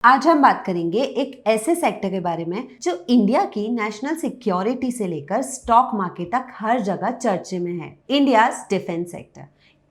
आज हम बात करेंगे एक ऐसे सेक्टर के बारे में जो इंडिया की नेशनल सिक्योरिटी से लेकर स्टॉक मार्केट तक हर जगह चर्चे में है, इंडियाज डिफेंस सेक्टर।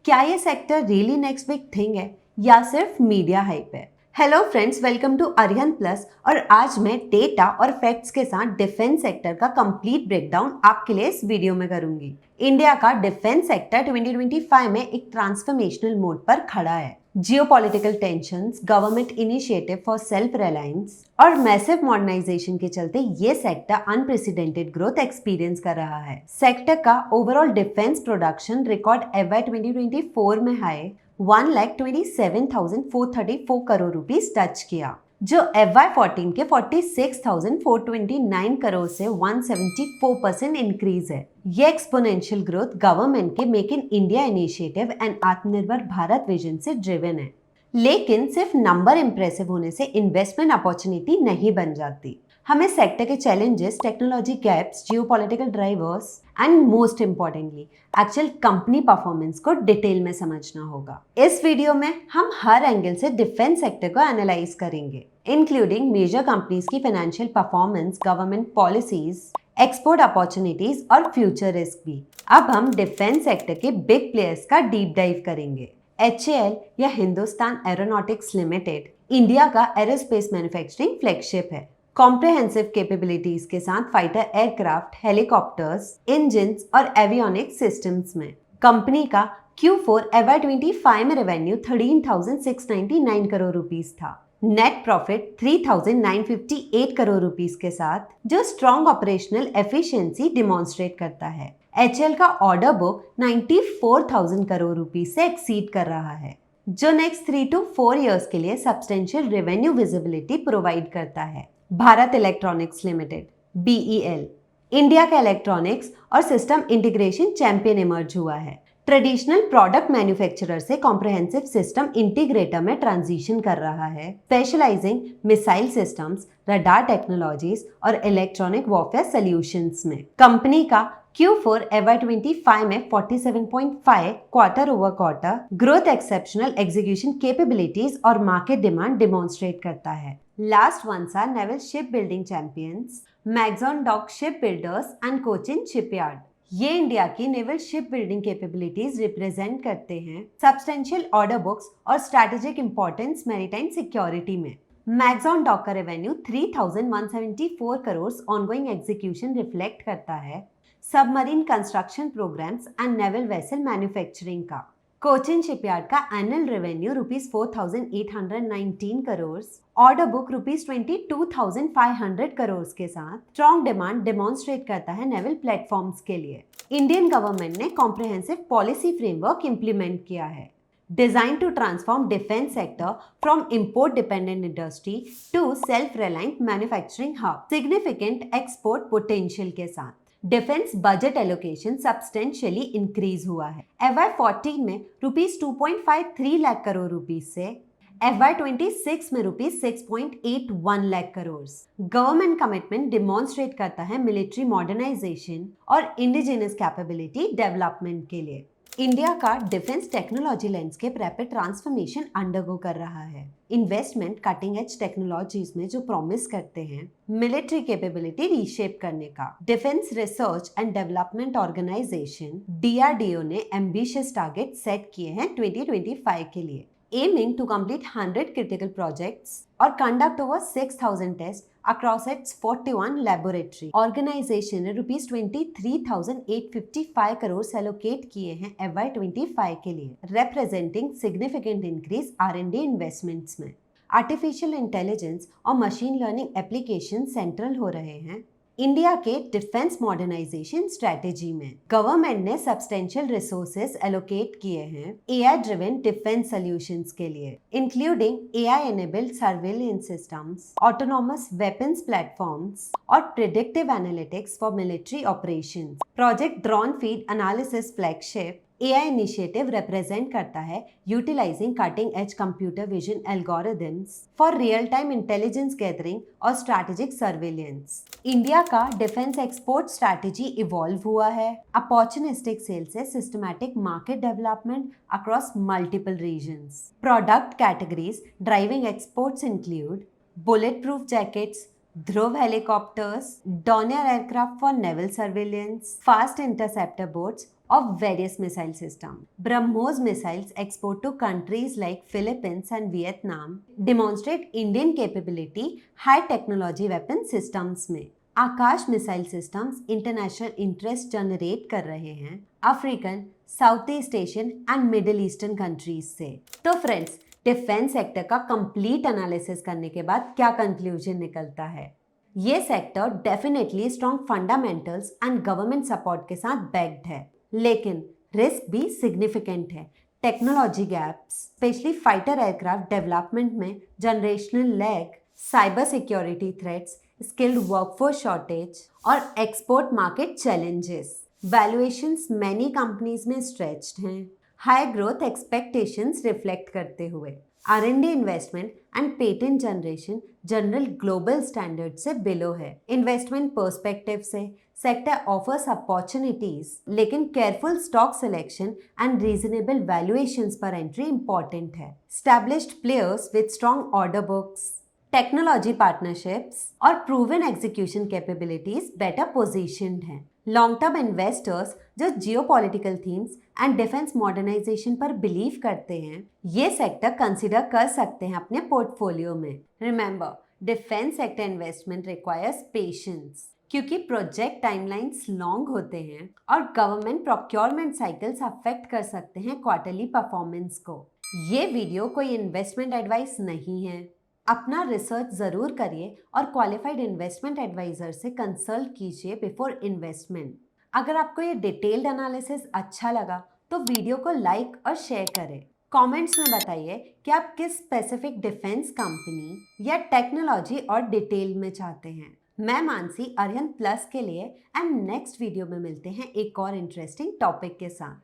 क्या ये sector really next big thing है या सिर्फ मीडिया हाइप है? Hello friends, welcome to Arihant plus. और आज मैं डेटा और फैक्ट्स के साथ डिफेंस सेक्टर का कंप्लीट ब्रेकडाउन आपके लिए इस वीडियो में करूंगी। इंडिया का डिफेंस सेक्टर 2025 में एक ट्रांसफॉर्मेशनल मोड पर खड़ा है। Geopolitical tensions, government initiative for self reliance और मैसिव मॉडर्नाइजेशन के चलते ये सेक्टर अनप्रेसिडेंटेड ग्रोथ एक्सपीरियंस कर रहा है। सेक्टर का overall defence production record FY 2024 में हाई 1,27,434 करोड़ रुपीस टच किया, जो FY 14 के 46,429 करोड़ से 174% इंक्रीज है। ये एक्सपोनेंशियल ग्रोथ गवर्नमेंट के make in India initiative and आत्मनिर्भर भारत विजन से ड्रिवन है। लेकिन सिर्फ नंबर इंप्रेसिव होने से इन्वेस्टमेंट अपॉर्चुनिटी नहीं बन जाती। हमें सेक्टर के challenges, technology gaps, geopolitical drivers and most importantly actual company performance को डिटेल में समझना होगा। इस वीडियो में हम हर एंगल से डिफेंस सेक्टर को एनालाइज करेंगे, इंक्लूडिंग मेजर कंपनीज की financial performance, government policies, export opportunities और फ्यूचर रिस्क भी। अब हम डिफेंस सेक्टर के बिग प्लेयर्स का डीप डाइव करेंगे। HAL या हिंदुस्तान एरोनॉटिक्स लिमिटेड इंडिया का एरोस्पेस मैन्युफैक्चरिंग फ्लैगशिप है। कॉम्प्रिहेंसिव कैपेबिलिटीज के साथ फाइटर एयरक्राफ्ट, हेलीकॉप्टर्स, इंजन्स और एवियोनिक्स सिस्टम्स में। कंपनी का Q4 FY 25 में रेवेन्यू 13,699 करोड़ रुपीस था। नेट प्रॉफिट 3,958 करोड़ रुपीस के साथ, जो स्ट्रॉन्ग ऑपरेशनल एफिशिएंसी डिमॉन्स्ट्रेट करता है। HAL का ऑर्डर बुक 94,000 करोड़ रुपीस से एक्सीड कर रहा है, जो नेक्स्ट 3 to 4 इयर्स के लिए सब्सटेंशियल रेवेन्यू विजिबिलिटी प्रोवाइड करता है। Bharat electronics limited BEL India का इलेक्ट्रॉनिक्स और सिस्टम इंटीग्रेशन चैंपियन इमर्ज हुआ है। ट्रेडिशनल प्रोडक्ट मैन्युफैक्चरर से कॉम्प्रिहेंसिव सिस्टम इंटीग्रेटर में ट्रांजिशन कर रहा है, specialising missile systems, radar technologies और इलेक्ट्रॉनिक वॉरफेयर सॉल्यूशंस में। कंपनी का Q4 FY 25 में 47.5 quarter over quarter growth exceptional execution capabilities और मार्केट डिमांड डिमॉन्स्ट्रेट करता है। Last ones are naval ship building champions, Mazagon dock ship builders and Cochin shipyard. ये India की naval ship building capabilities represent करते हैं, substantial order books और strategic importance maritime security में। Mazagon dock का revenue 3,174 crore ongoing execution reflect करता है, submarine construction programmes and naval vessel manufacturing का। कोचिन शिपयार्ड का annual revenue ₹4,819 crore, order book ₹22,500 crore के साथ स्ट्रॉन्ग डिमांड डिमॉन्स्ट्रेट करता है नेवल प्लेटफॉर्म्स के लिए। इंडियन गवर्नमेंट ने कॉम्प्रिहेंसिव पॉलिसी फ्रेमवर्क इंप्लीमेंट किया है, design to transform defence sector from import dependent industry to self reliant manufacturing hub, significant export potential के साथ। Defence budget allocation substantially increase हुआ है। FY 14 में ₹2.53 लाख करोड़ रुपीस से FY 26 में ₹6.81 lakh crore. Government commitment demonstrate करता है मिलिट्री मॉडर्नाइजेशन और इंडिजिनस कैपेबिलिटी डेवलपमेंट के लिए। इंडिया का defence technology landscape rapid transformation undergo कर रहा है। इन्वेस्टमेंट कटिंग एज टेक्नोलॉजीज में जो प्रॉमिस करते हैं मिलिट्री कैपेबिलिटी रीशेप करने का। Defence research and development organisation DRDO ने एम्बिशियस टारगेट सेट किए हैं 2025 के लिए, aiming to complete 100 critical projects और conduct over 6,000 tests across its 41 laboratory. Organization ने ₹23,855 करोड़ allocate किए हैं FY 25 के लिए, representing significant increase R&D investments में। आर्टिफिशियल इंटेलिजेंस और मशीन लर्निंग एप्लीकेशन सेंट्रल हो रहे हैं इंडिया के डिफेंस मॉडर्नाइजेशन स्ट्रेटेजी में। गवर्नमेंट ने सब्सटेंशियल रिसोर्सेज एलोकेट किए हैं AI ड्रिवन डिफेंस सॉल्यूशंस के लिए, including AI enabled surveillance systems, autonomous weapons platforms और predictive analytics for military operations. Project drone feed analysis flagship AI initiative represent करता है utilising cutting edge computer vision algorithms for real time intelligence gathering और strategic surveillance. India का defence export strategy evolve हुआ है, opportunistic sale से systematic market development across multiple regions. Product categories driving exports include bullet proof jackets, Dhruv helicopters, Dornier aircraft for naval surveillance, fast interceptor boats of various missile systems. BrahMos missiles export to countries like Philippines and Vietnam demonstrate Indian capability high technology weapon systems में. Akash missile systems international interest generate कर रहे हैं African, south east Asian and middle eastern countries से. तो friends, defence sector का complete analysis करने के बाद क्या कंक्लूजन निकलता है? ये sector definitely strong fundamentals and government support के साथ बैक्ड है, लेकिन रिस्क भी सिग्निफिकेंट है. Technology gaps, specially fighter aircraft development में generational lag, cyber security threats, skilled workforce shortage और export market challenges. Valuations many companies में स्ट्रेच्ड हैं, हाई ग्रोथ एक्सपेक्टेशंस रिफ्लेक्ट करते हुए. R&D investment and patent generation general global standard से below है. Investment perspective से sector offers opportunities, लेकिन careful stock selection and reasonable valuations पर entry important है. Established players with strong order books, technology partnerships और proven execution capabilities better positioned हैं. Long term investors जो geopolitical themes and defence modernisation पर believe करते हैं, ये सेक्टर कंसिडर कर सकते हैं अपने पोर्टफोलियो में. Remember, defence sector investment requires patience, क्योंकि प्रोजेक्ट टाइमलाइंस लॉन्ग होते हैं और गवर्नमेंट प्रोक्योरमेंट साइकिल्स अफेक्ट कर सकते हैं क्वार्टरली परफॉर्मेंस को. ये वीडियो कोई इन्वेस्टमेंट एडवाइस नहीं है. अपना रिसर्च ज़रूर करिए और क्वालिफाइड इन्वेस्टमेंट एडवाइज़र से कंसल्ट कीजिए बिफोर इन्वेस्टमेंट. अगर आपको ये डिटेल्ड एनालिसिस अच्छा लगा तो वीडियो को लाइक और शेयर करें. कमेंट्स में बताइए कि आप किस स्पेसिफिक डिफेंस कंपनी या टेक्नोलॉजी और डिटेल में चाहते हैं. मैं मानसी अरिहंत प्लस के लिए एंड नेक्स्ट वीडियो में मिलते हैं एक और इंटरेस्टिंग टॉपिक के साथ.